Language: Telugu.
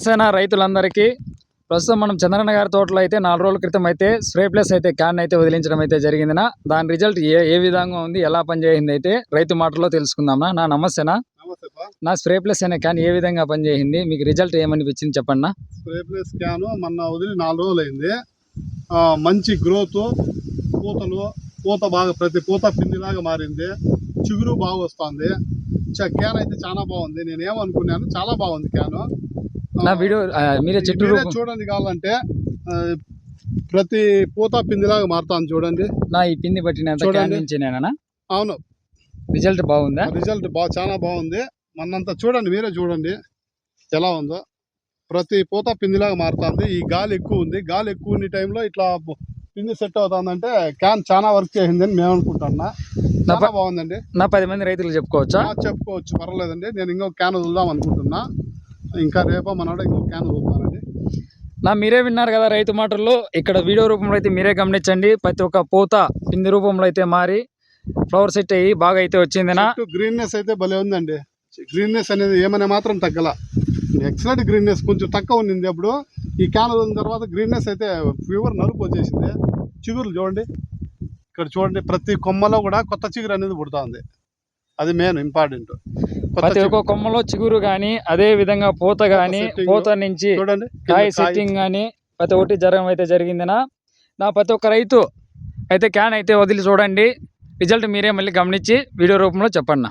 సేన రైతులందరికీ ప్రస్తుతం మనం చంద్రన్న గారి తోటలో అయితే 4 రోజుల క్రితం అయితే స్ప్రే ప్లస్ అయితే క్యాన్ అయితే వదిలించడం అయితే జరిగిందినా. దాని రిజల్ట్ ఏ విధంగా ఉంది, ఎలా పనిచేసింది అయితే రైతు మాటల్లో తెలుసుకుందామా. నా నమస్తేనా. నా స్ప్రే ప్లస్ అనే క్యాన్ ఏ విధంగా పనిచేసింది, మీకు రిజల్ట్ ఏమనిపించింది చెప్పండి. స్ప్రే ప్లస్ క్యాన్ మొన్న వదిలి 4 రోజులు అయింది. మంచి గ్రోత్, పూత బాగా ప్రతి పూత పిండిలాగా మారింది, చిగురు బాగా వస్తుంది. క్యాన్ అయితే చాలా బాగుంది. నేను ఏమనుకున్నాను, చాలా బాగుంది క్యాన్. నా వీడియో మీరే చెట్టు చూడండి, కావాలంటే ప్రతి పూత పిండిలాగా మారుతాను చూడండి. నా ఈ పిండి పట్టినంత క్యాన్ నుంచి నేనా? అవును. రిజల్ట్ బాగుందా? రిజల్ట్ చాలా బాగుంది. మొన్నంతా చూడండి, మీరే చూడండి ఎలా ఉందో. ప్రతి పూత పిండిలాగా మారుతుంది. ఈ గాలి ఎక్కువ ఉంది. గాలి ఎక్కువ ఉన్న టైంలో ఇట్లా పిండి సెట్ అవుతుందంటే క్యాన్ చాలా వర్క్ చేసింది అని మేము అనుకుంటున్నా. చాలా బాగుందండి. నా 10 మంది రైతులు చెప్పుకోవచ్చా? చెప్పుకోవచ్చు, పర్వాలేదండి. నేను ఇంకొక క్యాన్ వదులుదాం అనుకుంటున్నా. ఇంకా రేపో మనోడు ఇంకొక క్యాన్ వదులుతానండి. మీరే విన్నారు కదా రైతు మాటల్లో. ఇక్కడ వీడియో రూపంలో అయితే మీరే గమనించండి. ప్రతి ఒక్క పూత పిండి రూపంలో అయితే మారి ఫ్లవర్ సెట్ అయ్యి బాగా అయితే వచ్చిందినా. గ్రీన్నెస్ అయితే భలే ఉందండి. గ్రీన్నెస్ అనేది ఏమైనా మాత్రం తగ్గల. Excellent greenness. కొంచెం తక్కువ ఉండింది అప్పుడు. ఈ క్యాన్ వదిలిన తర్వాత గ్రీన్నెస్ అయితే ఫీవర్ నలుపు వచ్చేసింది. చిగురులు చూడండి, ఇక్కడ చూడండి, ప్రతి కొమ్మలో కూడా కొత్త చిగురు అనేది పుడుతుంది. అది మెయిన్ ఇంపార్టెంట్. ప్రతి ఒక్క కొమ్మలో చిగురు కానీ, అదే విధంగా పూత కానీ, పూత నుంచి చూడండి కాయ సెట్టింగ్ కానీ ప్రతి ఒక్కటి జరగడం అయితే జరిగిందినా. నా ప్రతి ఒక్క రైతు అయితే క్యాన్ అయితే వదిలి చూడండి. రిజల్ట్ మీరే మళ్ళీ గమనించి వీడియో రూపంలో చెప్పండి.